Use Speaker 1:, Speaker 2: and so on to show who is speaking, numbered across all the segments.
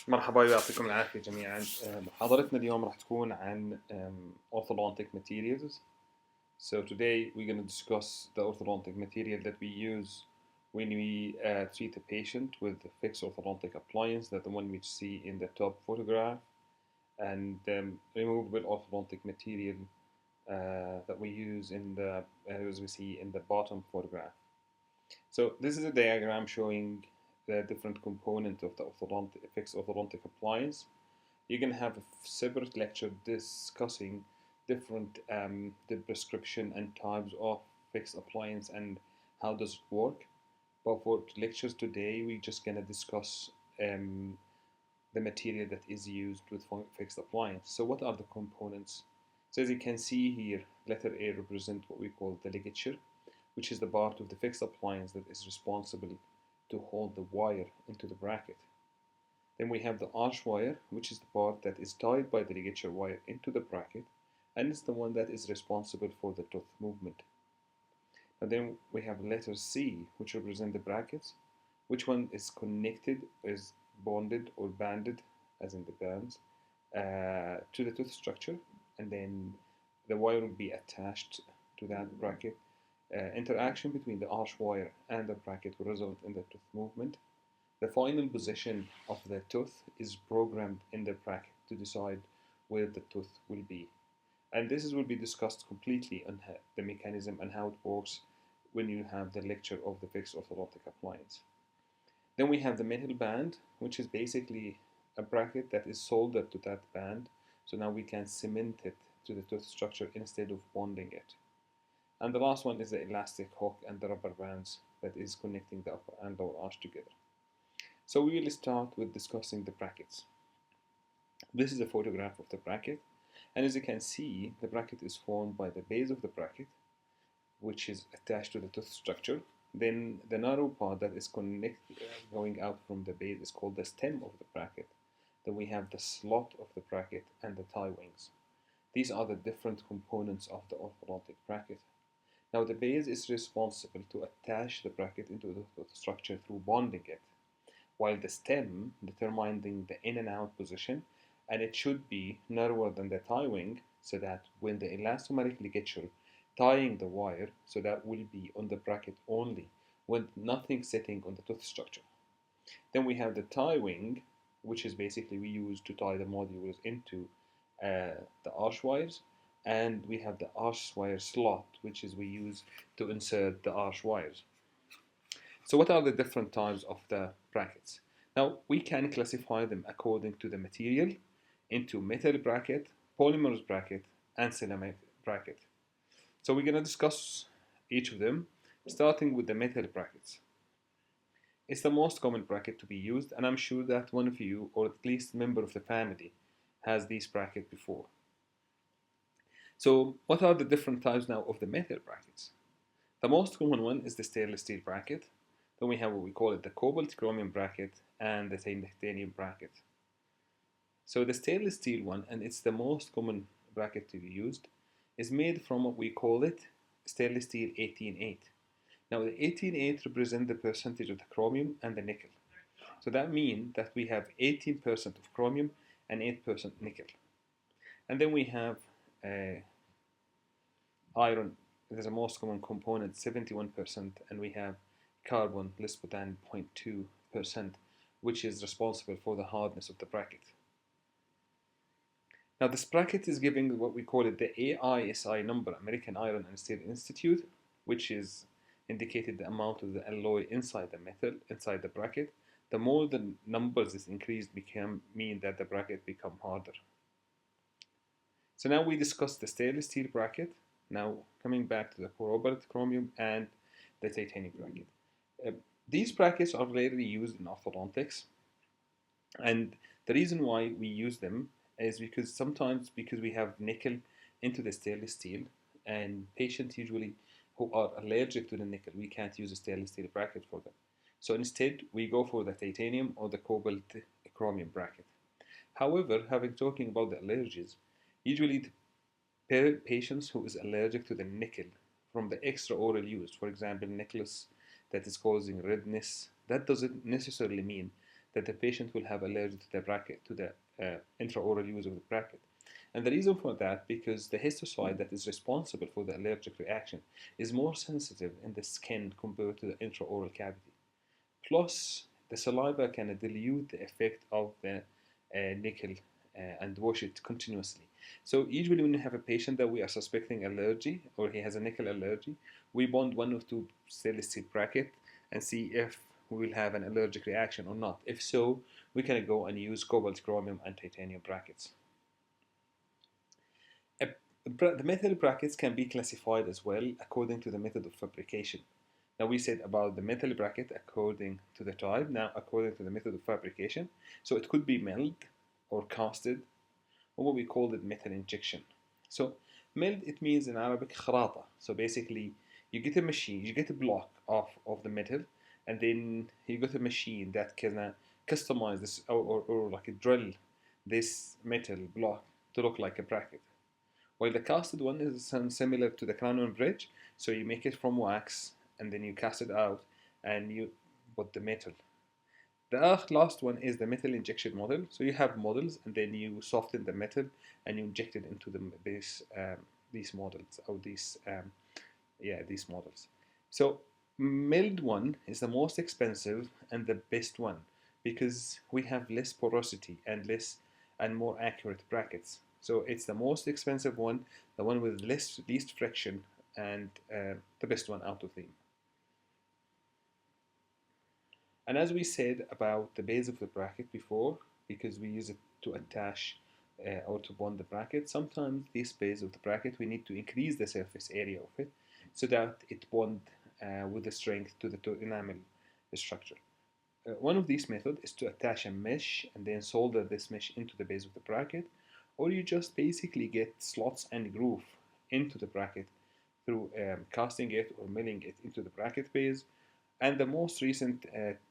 Speaker 1: مرحبا ويعطيكم العافية جميعا. محاضرتنا اليوم راح تكون عن orthodontic materials. So today we're going to discuss the orthodontic material that we use when we treat a patient with a fixed orthodontic appliance, that the one we see in the top photograph, and removable orthodontic material that we use in the as we see in the bottom photograph. So this is a diagram showing the different components of the fixed orthodontic appliance. You're going to have a separate lecture discussing different the prescription and types of fixed appliance and how does it work. But for lectures today, we're just going to discuss the material that is used with fixed appliance. So what are the components? So as you can see here, letter A represents what we call the ligature, which is the part of the fixed appliance that is responsible to hold the wire into the bracket. Then we have the arch wire, which is the part that is tied by the ligature wire into the bracket, and it's the one that is responsible for the tooth movement. And then we have letter C, which represent the brackets, which one is connected, is bonded or banded, as in the bands, to the tooth structure, and then the wire will be attached to that bracket. Interaction between the arch wire and the bracket will result in the tooth movement. The final position of the tooth is programmed in the bracket to decide where the tooth will be. And this will be discussed completely on the mechanism and how it works when you have the lecture of the fixed orthodontic appliance. Then we have the metal band, which is basically a bracket that is soldered to that band. So now we can cement it to the tooth structure instead of bonding it. And the last one is the elastic hook and the rubber bands that is connecting the upper and lower arch together. So we will start with discussing the brackets. This is a photograph of the bracket, and as you can see, the bracket is formed by the base of the bracket, which is attached to the tooth structure. Then the narrow part that is going out from the base is called the stem of the bracket. Then we have the slot of the bracket and the tie wings. These are the different components of the orthodontic bracket. Now the base is responsible to attach the bracket into the tooth structure through bonding it, while the stem determining the in and out position, and it should be narrower than the tie wing, so that when the elastomeric ligature tying the wire, so that will be on the bracket only, with nothing sitting on the tooth structure. Then we have the tie wing, which is basically we use to tie the modules into the arch wires, and we have the arch wire slot, which is we use to insert the arch wires. So what are the different types of the brackets? Now we can classify them according to the material into metal bracket, polymer bracket, and ceramic bracket. So we're going to discuss each of them, starting with the metal brackets. It's the most common bracket to be used, and I'm sure that one of you, or at least a member of the family, has this bracket before. So what are the different types now of the metal brackets? The most common one is the stainless steel bracket. Then we have what we call it the cobalt chromium bracket and the titanium bracket. So the stainless steel one, and it's the most common bracket to be used, is made from what we call it stainless steel 18-8. Now the 18-8 represents the percentage of the chromium and the nickel. So that means that we have 18% of chromium and 8% nickel. And then we have iron. There's a most common component, 71%, and we have carbon less than 0.2%, which is responsible for the hardness of the bracket. Now this bracket is giving what we call it the AISI number, American Iron and Steel Institute, which is indicated the amount of the alloy inside the metal, inside the bracket. The more the numbers is increased, mean that the bracket become harder. So now we discussed the stainless steel bracket. Now coming back to the cobalt chromium and the titanium bracket. These brackets are rarely used in orthodontics, and the reason why we use them is because sometimes we have nickel into the stainless steel, and patients usually who are allergic to the nickel, we can't use a stainless steel bracket for them. So instead we go for the titanium or the cobalt chromium bracket. However, talking about the allergies, usually the patients who is allergic to the nickel from the extraoral use, for example, necklace that is causing redness, that doesn't necessarily mean that the patient will have allergy to the bracket, to the intraoral use of the bracket. And the reason for that, because the histoside that is responsible for the allergic reaction is more sensitive in the skin compared to the intraoral cavity. Plus, the saliva can dilute the effect of the nickel and wash it continuously. So usually when you have a patient that we are suspecting allergy or he has a nickel allergy, we bond one or two silicate bracket and see if we will have an allergic reaction or not. If so, we can go and use cobalt, chromium, and titanium brackets. The metal brackets can be classified as well according to the method of fabrication. Now we said about the metal bracket according to the type, now according to the method of fabrication. So it could be milled or casted, or what we call it metal injection. So milled, it means in Arabic kharata. So basically you get a machine, you get a block of the metal, and then you get a machine that can customize this or like a drill this metal block to look like a bracket. While the casted one is similar to the crown and bridge, so you make it from wax and then you cast it out and you put the metal. The last one is the metal injection model. So you have models and then you soften the metal and you inject it into these models or these models. So milled one is the most expensive and the best one because we have less porosity and more accurate brackets. So it's the most expensive one, the one with least friction, and the best one out of them. And as we said about the base of the bracket before, because we use it to attach or to bond the bracket, sometimes this base of the bracket we need to increase the surface area of it so that it bond with the strength to the enamel structure. One of these methods is to attach a mesh and then solder this mesh into the base of the bracket, or you just basically get slots and groove into the bracket through casting it or milling it into the bracket base. And the most recent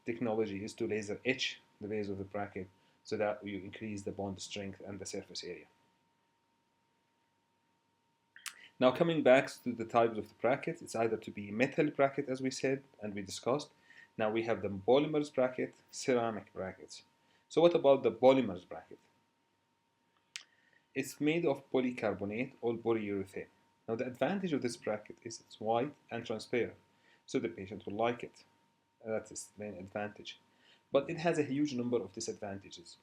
Speaker 1: technology is to laser etch the base of the bracket so that you increase the bond strength and the surface area. Now coming back to the types of the bracket, it's either to be metal bracket as we said and we discussed. Now we have the polymers bracket, ceramic brackets. So what about the polymers bracket? It's made of polycarbonate or polyurethane. Now the advantage of this bracket is it's white and transparent, so the patient will like it. That's its main advantage. But it has a huge number of disadvantages.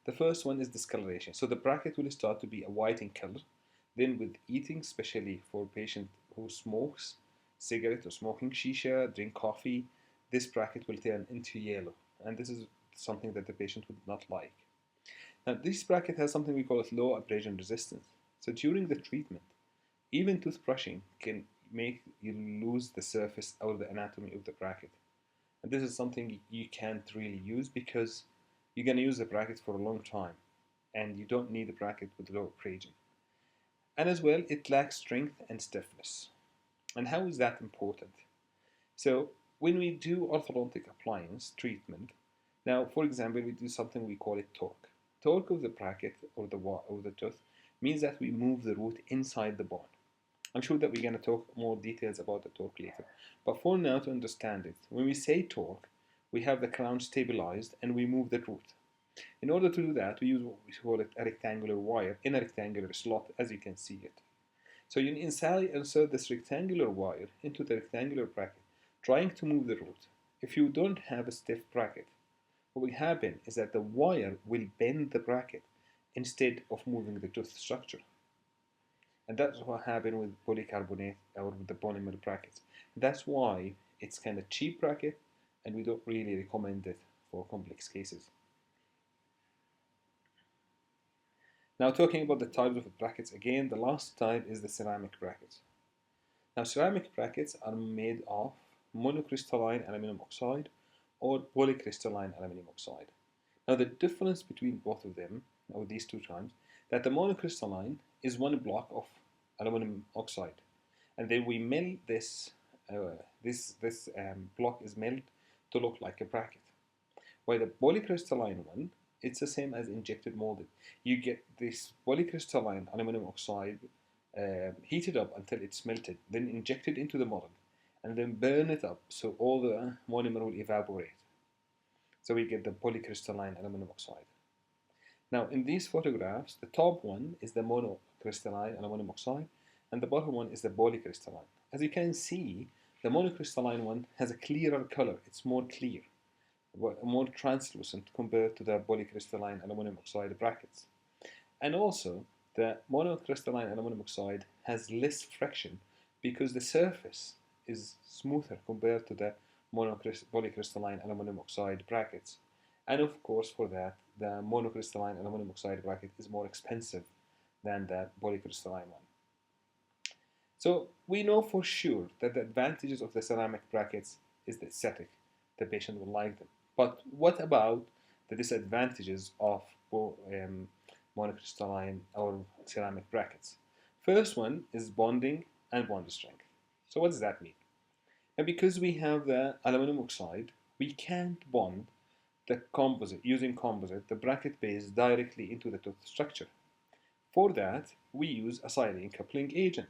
Speaker 1: The first one is discoloration. So the bracket will start to be a white in color. Then with eating, especially for a patient who smokes cigarette or smoking shisha, drink coffee, this bracket will turn into yellow. And this is something that the patient would not like. Now this bracket has something we call it low abrasion resistance. So during the treatment, even toothbrushing can make you lose the surface or the anatomy of the bracket. And this is something you can't really use because you're going to use the bracket for a long time and you don't need a bracket with low abrasion. And as well, it lacks strength and stiffness. And how is that important? So when we do orthodontic appliance treatment, now for example, we do something we call it torque. Torque of the bracket or the tooth means that we move the root inside the bone. I'm sure that we're going to talk more details about the torque later. But for now, to understand it, when we say torque, we have the crown stabilized and we move the root. In order to do that, we use what we call it a rectangular wire in a rectangular slot, as you can see it. So you insert this rectangular wire into the rectangular bracket, trying to move the root. If you don't have a stiff bracket, what will happen is that the wire will bend the bracket instead of moving the tooth structure. And that's what happened with polycarbonate or with the polymer brackets. That's why it's kind of cheap bracket and we don't really recommend it for complex cases. Now talking about the types of brackets again, the last type is the ceramic brackets. Now ceramic brackets are made of monocrystalline aluminum oxide or polycrystalline aluminum oxide. Now the difference between both of them, or these two types, that the monocrystalline is one block of aluminum oxide, and then we mill this block is milled to look like a bracket. While the polycrystalline one, it's the same as injected molded. You get this polycrystalline aluminum oxide heated up until it's melted, then injected into the model, and then burn it up so all the monomer will evaporate. So we get the polycrystalline aluminum oxide. Now in these photographs, the top one is the monocrystalline aluminum oxide and the bottom one is the polycrystalline. As you can see, the monocrystalline one has a clearer color. It's more clear, more translucent compared to the polycrystalline aluminum oxide brackets. And also, the monocrystalline aluminum oxide has less friction because the surface is smoother compared to the polycrystalline aluminum oxide brackets. And of course, for that, the monocrystalline aluminum oxide bracket is more expensive than the polycrystalline one. So we know for sure that the advantages of the ceramic brackets is the aesthetic. The patient will like them. But what about the disadvantages of monocrystalline or ceramic brackets? First one is bonding and bond strength. So what does that mean? And because we have the aluminum oxide, we can't bond the composite, using composite, the bracket base directly into the tooth structure. For that, we use a silane coupling agent,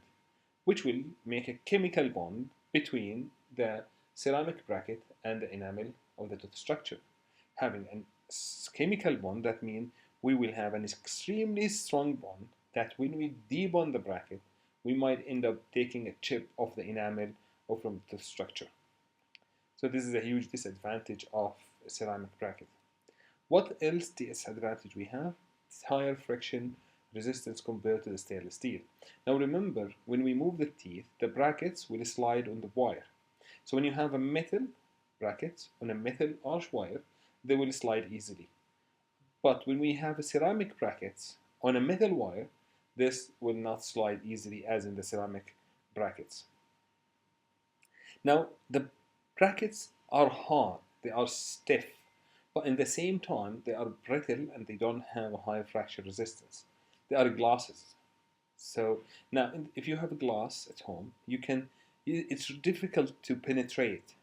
Speaker 1: which will make a chemical bond between the ceramic bracket and the enamel of the tooth structure. Having a chemical bond, that means we will have an extremely strong bond that when we debond the bracket, we might end up taking a chip of the enamel or from the tooth structure. So this is a huge disadvantage of a ceramic bracket. What else disadvantage we have? It's higher friction resistance compared to the stainless steel. Now remember, when we move the teeth, the brackets will slide on the wire. So when you have a metal brackets on a metal arch wire, they will slide easily. But when we have a ceramic brackets on a metal wire, this will not slide easily as in the ceramic brackets. Now the brackets are hard, they are stiff, but in the same time they are brittle and they don't have a high fracture resistance. They are glasses. So now if you have a glass at home, it's difficult to penetrate.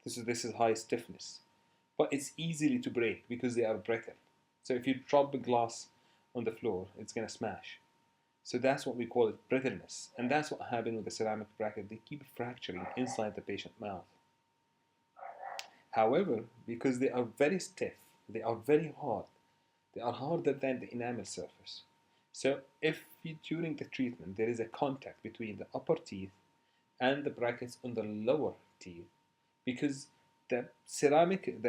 Speaker 1: This is high stiffness, but it's easily to break because they are brittle. So if you drop a glass on the floor, it's gonna smash. So that's what we call it, brittleness, and that's what happened with the ceramic bracket. They keep fracturing inside the patient mouth. However, because they are very stiff, they are very hard, they are harder than the enamel surface. So if during the treatment there is a contact between the upper teeth and the brackets on the lower teeth, because the ceramic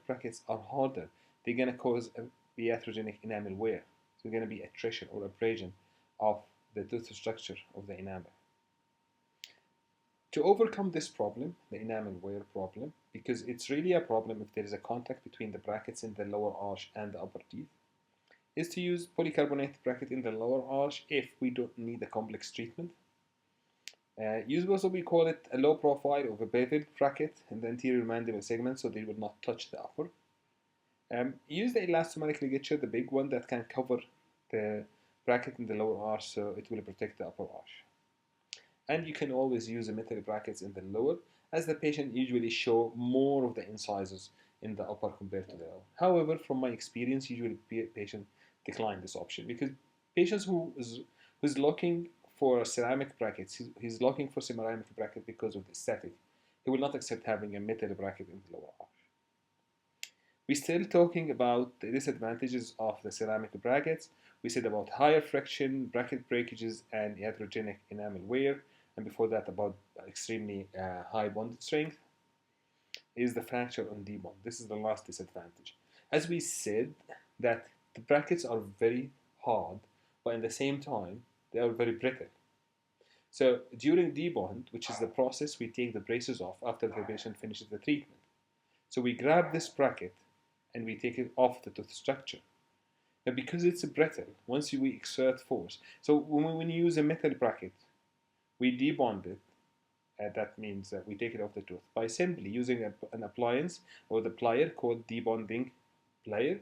Speaker 1: brackets are harder, they're gonna cause a iatrogenic enamel wear. So there's gonna be attrition or abrasion of the tooth structure of the enamel. To overcome this problem, the enamel wear problem, because it's really a problem if there is a contact between the brackets in the lower arch and the upper teeth, is to use polycarbonate bracket in the lower arch if we don't need a complex treatment. Also, we call it a low profile of a beveled bracket in the anterior mandible segment so they will not touch the upper. Use the elastomeric ligature, the big one that can cover the bracket in the lower arch so it will protect the upper arch. And you can always use the metal brackets in the lower, as the patient usually show more of the incisors in the upper compared to the lower. However, from my experience, usually patient decline this option because patients who's looking for ceramic brackets, he's looking for ceramic bracket because of the aesthetic. He will not accept having a metal bracket in the lower arch. We're still talking about the disadvantages of the ceramic brackets. We said about higher friction, bracket breakages, and iatrogenic enamel wear. And before that, about extremely high bonded strength, is the fracture on debond. This is the last disadvantage. As we said, that the brackets are very hard, but at the same time, they are very brittle. So during debond, which is the process, we take the braces off after the patient finishes the treatment. So we grab this bracket and we take it off the tooth structure. Now because it's brittle, once we exert force, so when you use a metal bracket, we debond it, that means that we take it off the tooth by simply using an appliance or the plier called debonding plier,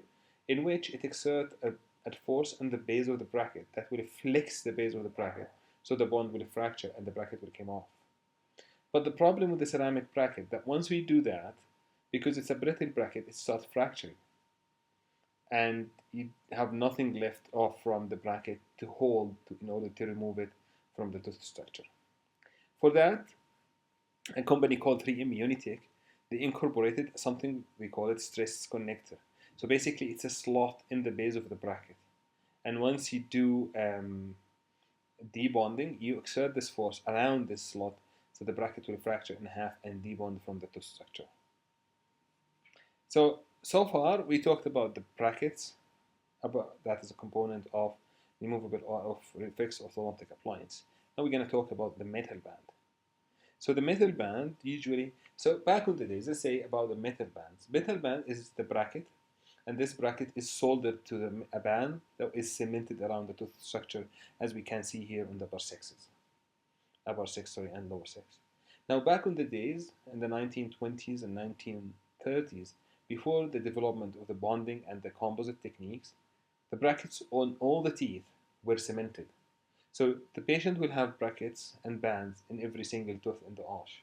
Speaker 1: in which it exerts a force on the base of the bracket that will flex the base of the bracket, so the bond will fracture and the bracket will come off. But the problem with the ceramic bracket, that once we do that, because it's a brittle bracket, it starts fracturing. And you have nothing left off from the bracket to hold in order to remove it from the tooth structure. For that, a company called 3M Unitech, they incorporated something we call it stress connector. So basically, it's a slot in the base of the bracket, and once you do debonding, you exert this force around this slot, so the bracket will fracture in half and debond from the tooth structure. So far we talked about the brackets, about that is a component of removable or of fixed orthodontic appliance. Now we're going to talk about the metal band. So the metal band usually, so back in the days, let's say about the metal bands. Metal band is the bracket, and this bracket is soldered to a band that is cemented around the tooth structure, as we can see here on the upper 6 and lower 6. Now back in the days, in the 1920s and 1930s, before the development of the bonding and the composite techniques, the brackets on all the teeth were cemented. So the patient will have brackets and bands in every single tooth in the arch.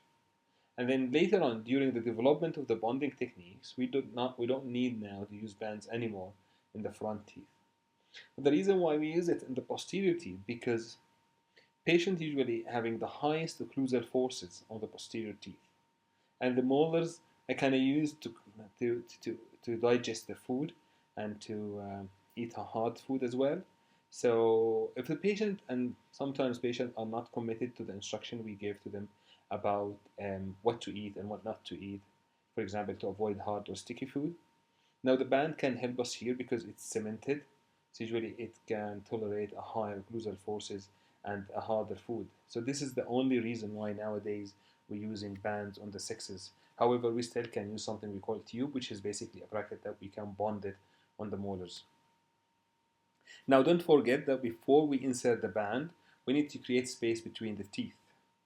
Speaker 1: And then later on, during the development of the bonding techniques, we don't need now to use bands anymore in the front teeth. But the reason why we use it in the posterior teeth, because patients usually having the highest occlusal forces on the posterior teeth, and the molars are kind of used to digest the food and to eat a hard food as well. So if the patient, and sometimes patients are not committed to the instruction we gave to them about what to eat and what not to eat, for example, to avoid hard or sticky food. Now the band can help us here because it's cemented, so usually it can tolerate a higher occlusal forces and a harder food. So this is the only reason why nowadays we're using bands on the sixes. However, we still can use something we call tube, which is basically a bracket that we can bond it on the molars. Now don't forget that before we insert the band, we need to create space between the teeth,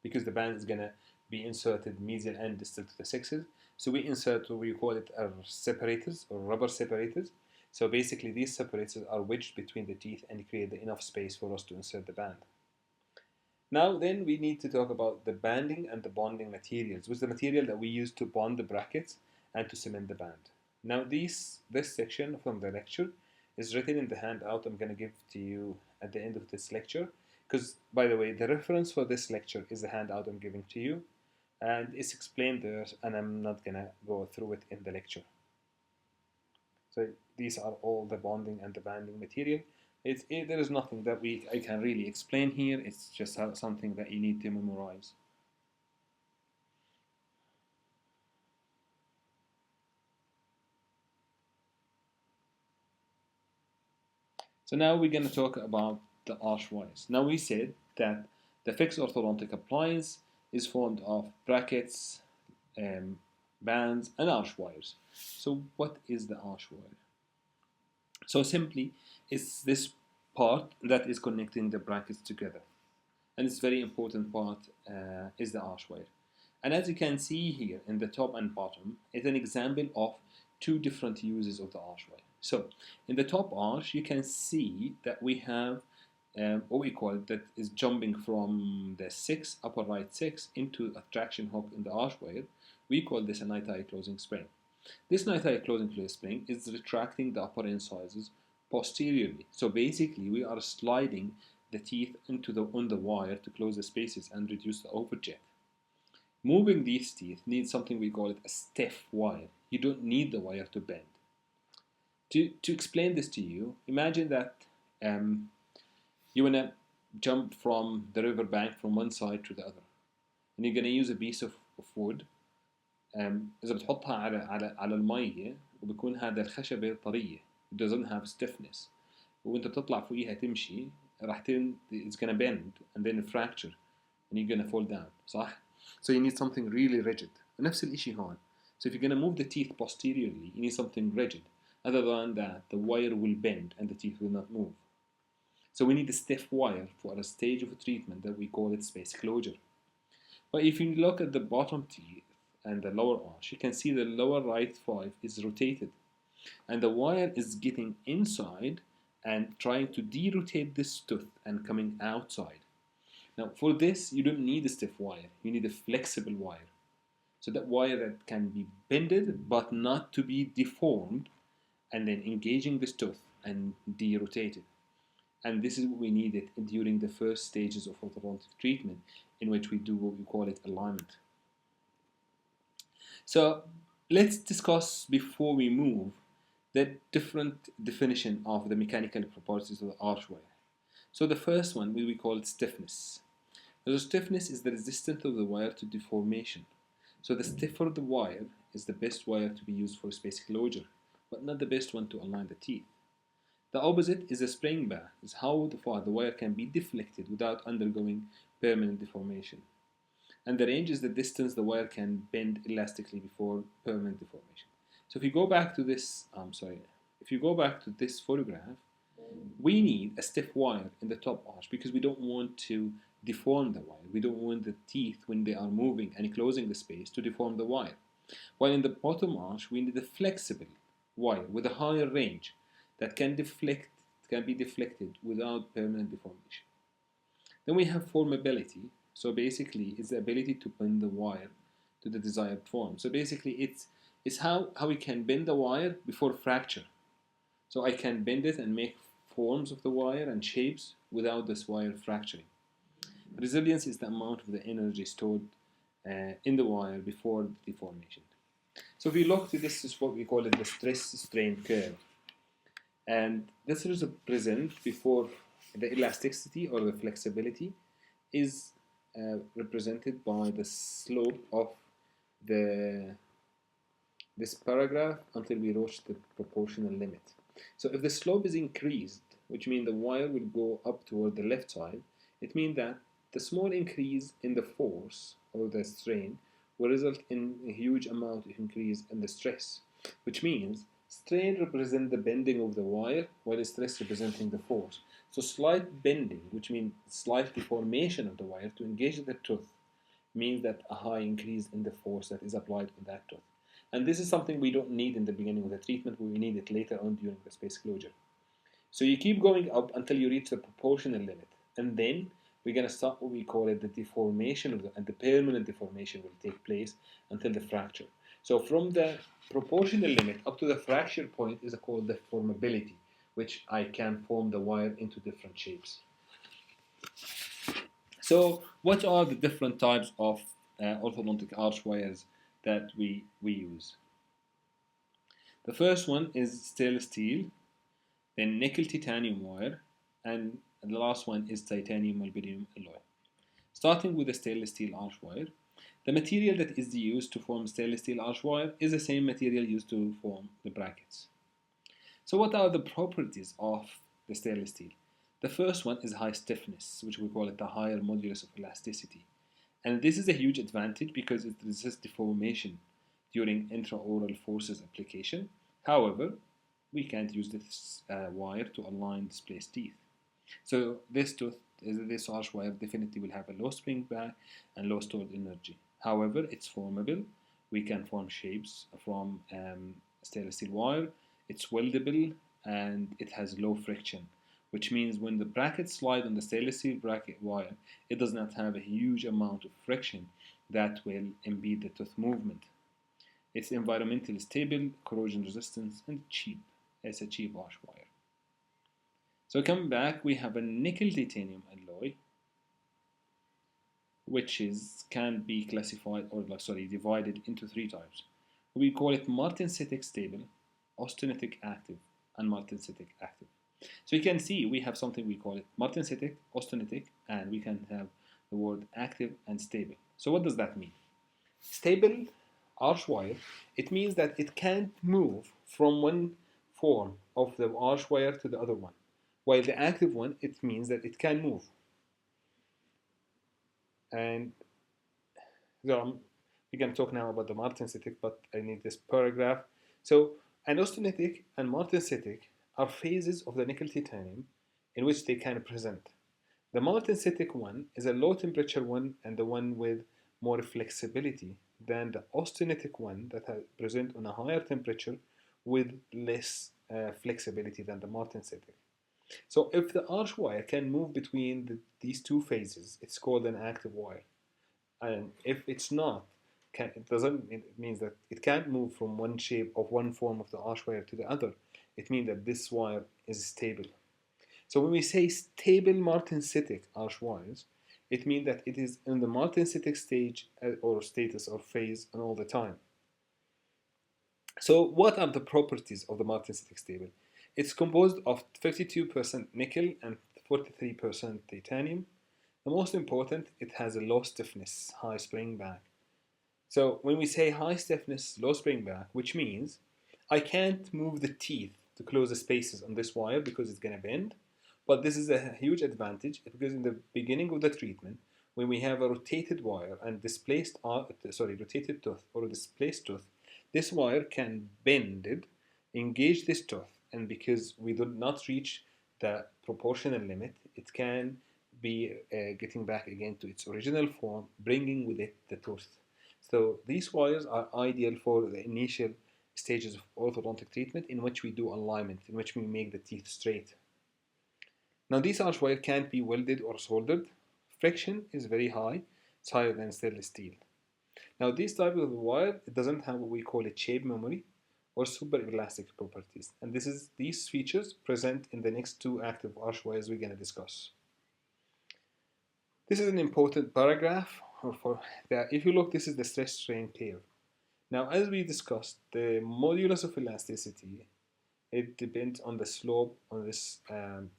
Speaker 1: because the band is going to be inserted medial and distal to the sixes. So we insert what we call it separators or rubber separators. So basically these separators are wedged between the teeth and create enough space for us to insert the band. Now then we need to talk about the banding and the bonding materials, which is the material that we use to bond the brackets and to cement the band. Now this section from the lecture is written in the handout I'm going to give to you at the end of this lecture, because by the way, the reference for this lecture is the handout I'm giving to you, and it's explained there, and I'm not going to go through it in the lecture. So these are all the bonding and the banding material. There is nothing that I can really explain here. It's just something that you need to memorize. So now we're going to talk about the arch wires. Now we said that the fixed orthodontic appliance is formed of brackets, bands, and arch wires. So what is the arch wire? So simply, it's this part that is connecting the brackets together. And this very important part is the arch wire. And as you can see here in the top and bottom, it's an example of two different uses of the arch wire. So in the top arch, you can see that we have what we call it, that is jumping from the upper right 6 into a traction hook in the arch wire. We call this a night eye closing spring. This night eye closing spring is retracting the upper incisors posteriorly. So basically, we are sliding the teeth on the wire to close the spaces and reduce the overjet. Moving these teeth needs something we call it a stiff wire. You don't need the wire to bend. To explain this to you, imagine that you want to jump from the river bank from one side to the other, and you're going to use a piece of wood. إذا بتحطها على المية وبكون هذا الخشبة طرية, it doesn't have stiffness, وأنت بتطلع فوقيها تمشي it's gonna bend and then fracture and you're gonna fall down, صح? So you need something really rigid. نفس الإشي هون. So if you're gonna move the teeth posteriorly, you need something rigid. Other than that, the wire will bend and the teeth will not move. So we need a stiff wire for a stage of treatment that we call it space closure. But if you look at the bottom teeth and the lower arch, you can see the lower right 5 is rotated, and the wire is getting inside and trying to derotate this tooth and coming outside. Now for this, you don't need a stiff wire, you need a flexible wire. So that wire that can be bended but not to be deformed, and then engaging this tooth and derotated. And this is what we needed during the first stages of orthodontic treatment, in which we do what we call it alignment. So let's discuss before we move the different definition of the mechanical properties of the arch wire. So the first one we call it stiffness. The stiffness is the resistance of the wire to deformation. So the stiffer the wire is the best wire to be used for space closure, but not the best one to align the teeth. The opposite is a spring back, is how far the wire can be deflected without undergoing permanent deformation. And the range is the distance the wire can bend elastically before permanent deformation. So if you go back to this, if you go back to this photograph, we need a stiff wire in the top arch because we don't want to deform the wire. We don't want the teeth, when they are moving and closing the space, to deform the wire. While in the bottom arch, we need a flexible wire with a higher range that can be deflected without permanent deformation. Then we have formability. So basically, it's the ability to bend the wire to the desired form. So basically, it's how we can bend the wire before fracture. So I can bend it and make forms of the wire and shapes without this wire fracturing. Resilience is the amount of the energy stored in the wire before deformation. So if we look to this, is what we call it the stress-strain curve. And this represents before the elasticity or the flexibility is represented by the slope of this paragraph until we reach the proportional limit. So if the slope is increased, which means the wire will go up toward the left side, it means that the small increase in the force or the strain will result in a huge amount of increase in the stress, which means strain represents the bending of the wire while stress representing the force. So slight bending, which means slight deformation of the wire to engage the tooth, means that a high increase in the force that is applied on that tooth. And this is something we don't need in the beginning of the treatment, but we need it later on during the space closure. So you keep going up until you reach the proportional limit. And then we're going to start what we call it the deformation, and the permanent deformation will take place until the fracture. So from the proportional limit up to the fracture point is called the formability, which I can form the wire into different shapes. So what are the different types of orthodontic arch wires that we use? The first one is stainless steel, then nickel titanium wire, and the last one is titanium molybdenum alloy. Starting with the stainless steel arch wire, the material that is used to form stainless steel arch wire is the same material used to form the brackets. So what are the properties of the stainless steel? The first one is high stiffness, which we call it the higher modulus of elasticity. And this is a huge advantage because it resists deformation during intraoral forces application. However, we can't use this wire to align displaced teeth. So this arch wire definitely will have a low spring back and low stored energy. However, it's formable. We can form shapes from stainless steel wire. It's weldable and it has low friction, which means when the brackets slide on the stainless steel bracket wire, it does not have a huge amount of friction that will impede the tooth movement. It's environmentally stable, corrosion resistance, and cheap. It's a cheap arch wire. So coming back, we have a nickel titanium alloy, which can be classified or divided into three types. We call it martensitic stable, austenitic active, and martensitic active. So you can see we have something we call it martensitic, austenitic, and we can have the word active and stable. So what does that mean? Stable arch wire, it means that it can't move from one form of the arch wire to the other one. While the active one, it means that it can move. And so we can talk now about the martensitic, but I need this paragraph. So an austenitic and martensitic are phases of the nickel titanium in which they can present. The martensitic one is a low temperature one and the one with more flexibility than the austenitic one that present on a higher temperature with less flexibility than the martensitic. So if the arch wire can move between these two phases, it's called an active wire. And if it's not, it means that it can't move from one shape of one form of the arch wire to the other. It means that this wire is stable. So when we say stable martensitic arch wires, it means that it is in the martensitic stage or status or phase and all the time. So what are the properties of the martensitic stable? It's composed of 52% nickel and 43% titanium. The most important, it has a low stiffness, high spring back. So when we say high stiffness, low spring back, which means I can't move the teeth to close the spaces on this wire because it's going to bend. But this is a huge advantage because in the beginning of the treatment, when we have a rotated wire and rotated tooth or displaced tooth, this wire can bend it, engage this tooth, and because we do not reach the proportional limit, it can be getting back again to its original form, bringing with it the tooth. So these wires are ideal for the initial stages of orthodontic treatment in which we do alignment, in which we make the teeth straight. Now these arch wire can't be welded or soldered. Friction is very high. It's higher than stainless steel. Now this type of wire, it doesn't have what we call a shape memory or super elastic properties. And these features present in the next two active arch wires we're going to discuss. This is an important paragraph for that. If you look, this is the stress strain curve. Now, as we discussed, the modulus of elasticity, it depends on the slope on this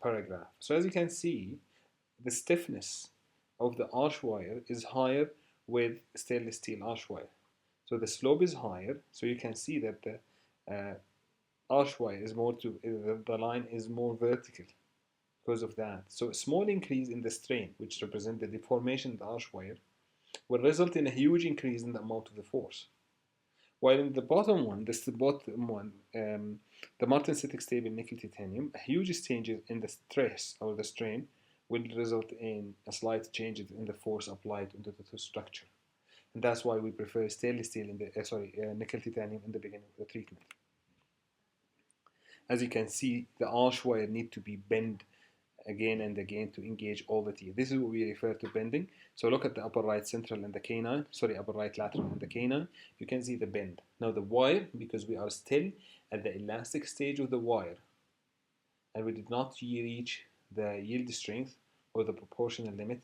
Speaker 1: paragraph. So as you can see, the stiffness of the arch wire is higher with stainless steel arch wire. So the slope is higher, so you can see that the arch wire is the line is more vertical because of that. So a small increase in the strain, which represents the deformation of the arch wire, will result in a huge increase in the amount of the force. While in the bottom one, the martensitic stable nickel titanium, a huge change in the stress or the strain will result in a slight change in the force applied into the structure. And that's why we prefer stainless steel in the nickel titanium in the beginning of the treatment. As you can see, the arch wire need to be bent again and again to engage all the teeth. This is what we refer to bending. So look at the upper right central and the canine, upper right lateral and the canine. You can see the bend. Now the wire, because we are still at the elastic stage of the wire and we did not reach the yield strength or the proportional limit,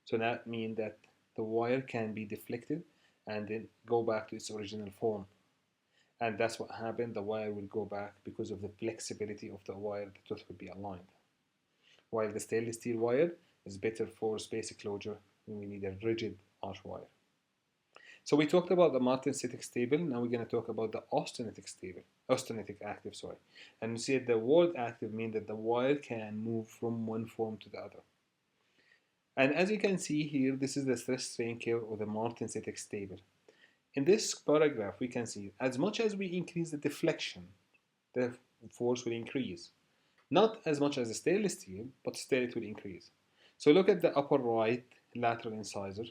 Speaker 1: so that means that the wire can be deflected and then go back to its original form. And that's what happened. The wire will go back because of the flexibility of the wire. The tooth will be aligned. While the stainless steel wire is better for space closure when we need a rigid arch wire. So we talked about the martensitic stable. Now we're going to talk about the austenitic active, And you see the word active means that the wire can move from one form to the other. And as you can see here, this is the stress strain curve of the martensitic stable. In this paragraph, we can see as much as we increase the deflection, the force will increase. Not as much as the stainless steel, but still it will increase. So look at the upper right lateral incisor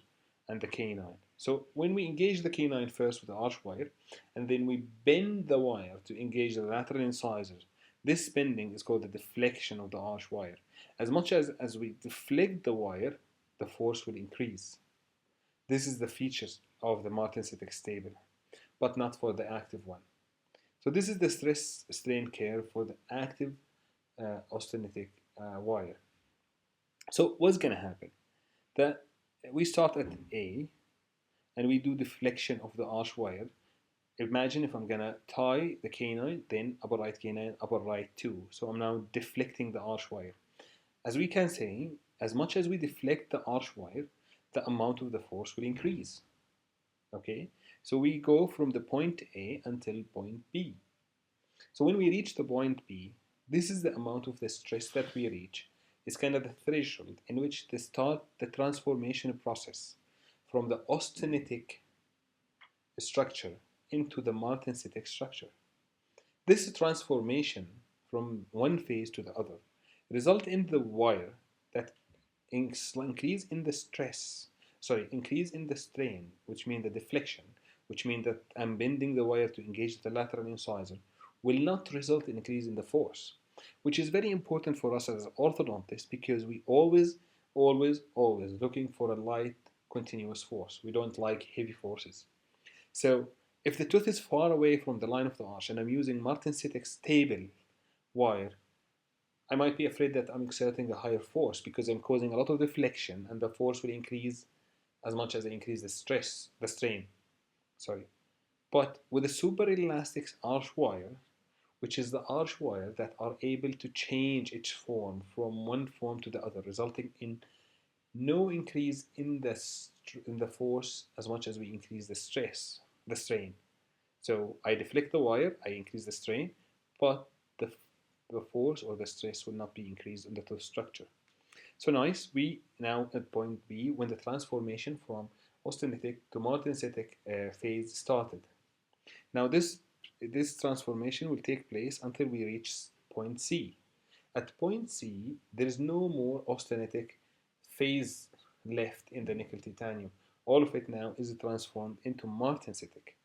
Speaker 1: and the canine. So when we engage the canine first with the arch wire, and then we bend the wire to engage the lateral incisor, this bending is called the deflection of the arch wire. As much as we deflect the wire, the force will increase. This is the features of the martensitic stable, but not for the active one. So this is the stress strain curve for the active austenitic wire. So what's going to happen? That we start at A and we do deflection of the arch wire. Imagine if I'm going to tie the canine, then upper right canine, upper right 2. So I'm now deflecting the arch wire. As we can say, as much as we deflect the arch wire, the amount of the force will increase. Okay? So we go from the point A until point B. So when we reach the point B, this is the amount of the stress that we reach. It's kind of the threshold in which they start the transformation process from the austenitic structure into the martensitic structure. This transformation from one phase to the other result in the wire that increase in the increase in the strain, which means the deflection, which means that I'm bending the wire to engage the lateral incisor, will not result in increase in the force, which is very important for us as orthodontists because we always looking for a light continuous force. We don't like heavy forces. So if the tooth is far away from the line of the arch and I'm using martensitic stable wire, I might be afraid that I'm exerting a higher force because I'm causing a lot of deflection and the force will increase as much as I increase the strain. But with a super elastic arch wire, which is the arch wire that are able to change its form from one form to the other, resulting in no increase in the force as much as we increase the strain. So I deflect the wire, I increase the strain, but the, the force or the stress will not be increased in the tooth structure. So nice, we now at point B when the transformation from austenitic to martensitic phase started. Now this transformation will take place until we reach point C. At point C, there is no more austenitic phase left in the nickel titanium. All of it now is transformed into martensitic.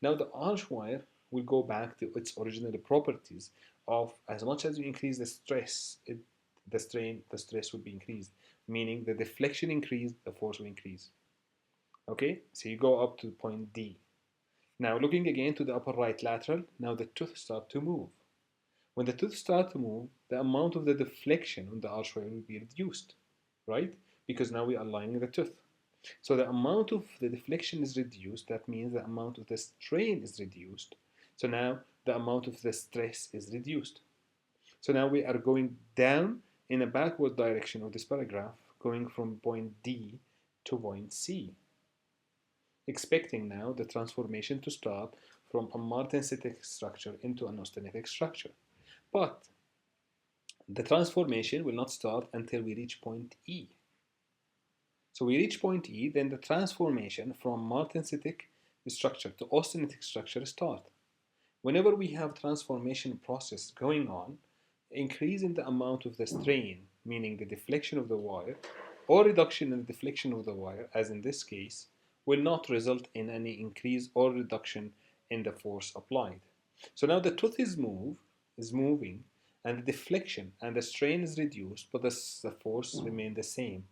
Speaker 1: Now the arch wire will go back to its original properties of as much as you increase the stress, the strain, the stress will be increased, meaning the deflection increase, the force will increase. Okay, so you go up to point D. Now looking again to the upper right lateral, now the tooth start to move. When the tooth start to move, the amount of the deflection on the arch wire will be reduced, right? Because now we are aligning the tooth. So the amount of the deflection is reduced. That means the amount of the strain is reduced. So now the amount of the stress is reduced. So now we are going down in a backward direction of this paragraph, going from point D to point C, expecting now the transformation to start from a martensitic structure into an austenitic structure. But the transformation will not start until we reach point E. So we reach point E, then the transformation from martensitic structure to austenitic structure start. Whenever we have transformation process going on, increase in the amount of the strain, meaning the deflection of the wire, or reduction in the deflection of the wire, as in this case, will not result in any increase or reduction in the force applied. So now the tooth is moving, and the deflection and the strain is reduced, but the force remain the same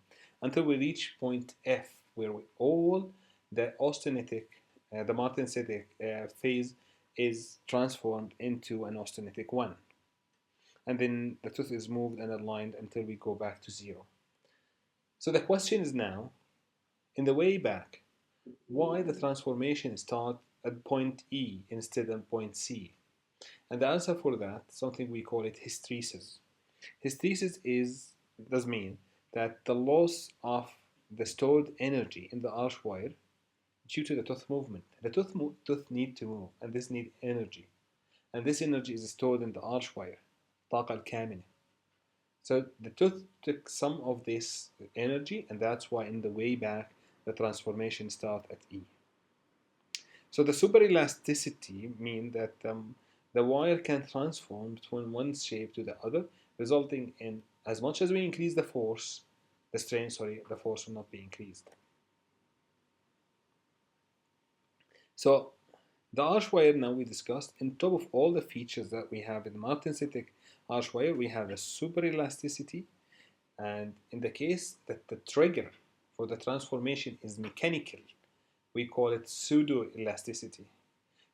Speaker 1: until we reach point F, where all the austenitic, the martensitic phase is transformed into an austenitic one. And then the tooth is moved and aligned until we go back to zero. So the question is now, in the way back, why the transformation start at point E instead of point C? And the answer for that, something we call it hysteresis. Hysteresis does mean that the loss of the stored energy in the arch wire due to the tooth movement. The tooth need to move, and this need energy. And this energy is stored in the arch wire, طاقة الكامنة. So the tooth took some of this energy, and that's why in the way back, the transformation starts at E. So the superelasticity means that the wire can transform between one shape to the other, resulting in as much as we increase the force, the force will not be increased. So the arch wire now we discussed, on top of all the features that we have in martensitic arch wire, we have a superelasticity, and in the case that the trigger for the transformation is mechanical, we call it pseudo-elasticity.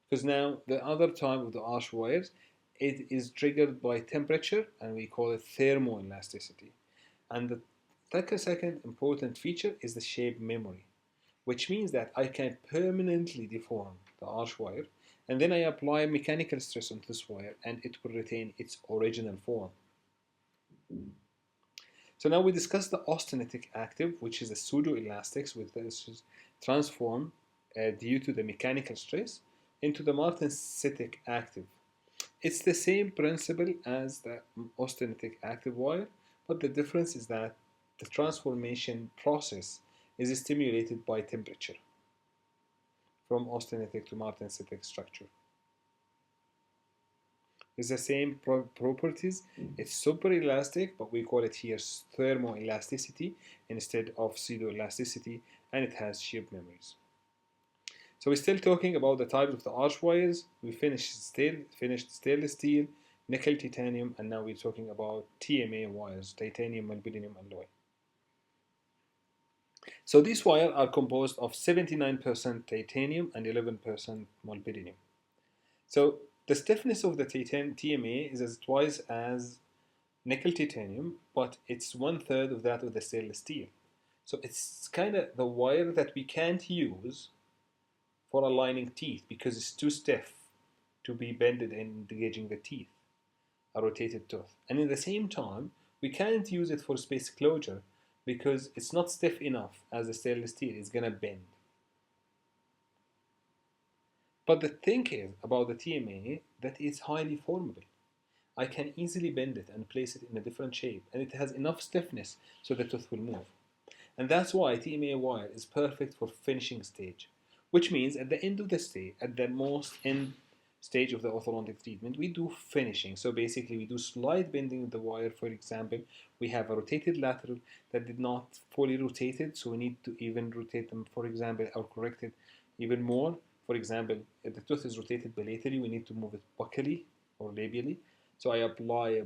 Speaker 1: Because now the other type of the arch wires, it is triggered by temperature, and we call it thermoelasticity. And the second important feature is the shape memory, which means that I can permanently deform the arch wire, and then I apply mechanical stress on this wire, and it will retain its original form. So now we discuss the austenitic active, which is a pseudo-elastics, which is transformed due to the mechanical stress into the martensitic active. It's the same principle as the austenitic active wire, but the difference is that the transformation process is stimulated by temperature from austenitic to martensitic structure. It's the same properties. It's super elastic, but we call it here thermoelasticity instead of pseudoelasticity, and it has shape memories. So we're still talking about the types of the arch wires. We finished stainless steel, nickel, titanium, and now we're talking about TMA wires, titanium, molybdenum alloy. So these wires are composed of 79% titanium and 11% molybdenum. So the stiffness of the TMA is twice as nickel titanium, but it's 1/3 of that of the stainless steel. So it's kind of the wire that we can't use for aligning teeth because it's too stiff to be bended and engaging the teeth, a rotated tooth. And in the same time, we can't use it for space closure because it's not stiff enough as the stainless steel is gonna bend. But the thing is about the TMA that it's highly formable. I can easily bend it and place it in a different shape, and it has enough stiffness so the tooth will move. And that's why TMA wire is perfect for finishing stage, which means at the end of the stay, at the most end stage of the orthodontic treatment, we do finishing. So basically we do slight bending of the wire. For example, we have a rotated lateral that did not fully rotated, so we need to even rotate them, for example, or correct it even more. For example, if the tooth is rotated bilaterally, we need to move it buccally or labially. So I apply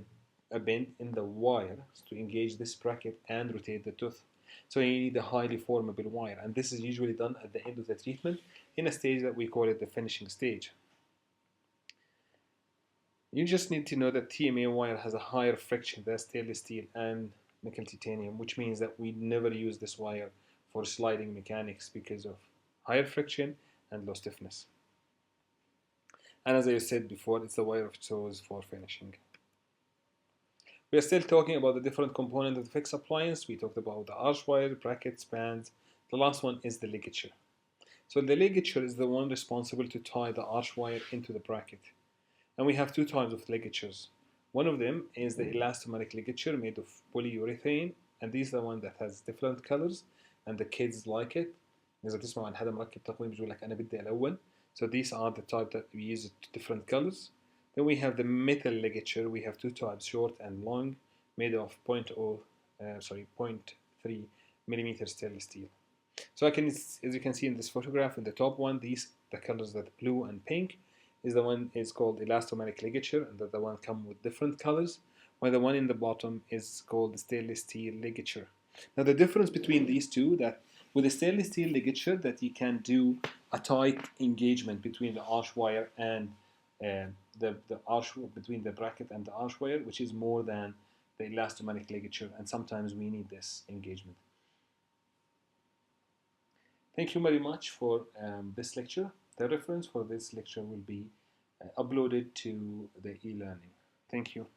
Speaker 1: a bend in the wire to engage this bracket and rotate the tooth. So you need a highly formable wire, and this is usually done at the end of the treatment in a stage that we call it the finishing stage. You just need to know that TMA wire has a higher friction than stainless steel and nickel titanium, which means that we never use this wire for sliding mechanics because of higher friction and low stiffness. And as I said before, it's the wire of choice for finishing. We are still talking about the different components of the fixed appliance. We talked about the arch wire, brackets, bands. The last one is the ligature. So the ligature is the one responsible to tie the arch wire into the bracket. And we have two types of ligatures. One of them is the elastomeric ligature made of polyurethane, and these are the one that has different colors, and the kids like it. إذا تسمع عن حدا مركب تقويم بيقول لك أنا بدي ألون. So these are the type that we use different colors. Then we have the metal ligature. We have two types, short and long, made of 0.3 millimeter stainless steel. So as you can see in this photograph, in the top one, the colors that blue and pink is the one is called elastomeric ligature, and the one come with different colors, while the one in the bottom is called stainless steel ligature. Now the difference between these two, that with the stainless steel ligature, that you can do a tight engagement between the arch wire and the arch between the bracket and the arch wire, which is more than the elastomeric ligature, and sometimes we need this engagement. Thank you very much for this lecture. The reference for this lecture will be uploaded to the e-learning. Thank you.